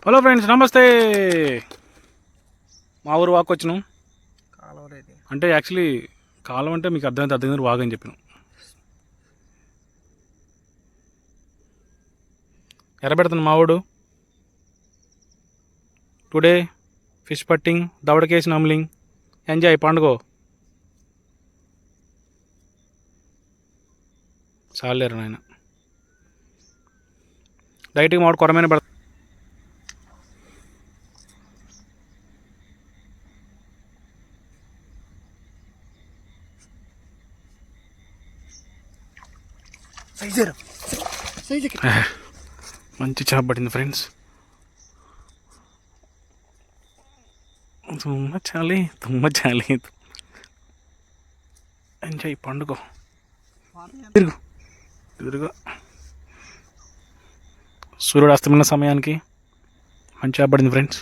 Hello friends, నమస్తే. మా ఊరు వాక్ వచ్చినాం. అంటే యాక్చువల్లీ కాలం అంటే మీకు అర్థమైంది వాక్ అని చెప్పినాం. ఎర్రబెడుతున్నాం మా ఊడు. టుడే ఫిష్ పట్టింగ్, దవడకేసి నమ్లింగ్, ఎంజాయ్ పండుగ. చాలేరు నాయన, డైట్కి మామిడి కొరమైన పడుతుంది. మంచి చేప పడింది ఫ్రెండ్స్. తుమ్మ చాలి ఎంజాయ్ పండుగ. తిరుగు తిరుగు. సూర్యుడు అస్తమిన సమయానికి మంచి చేప పడింది ఫ్రెండ్స్.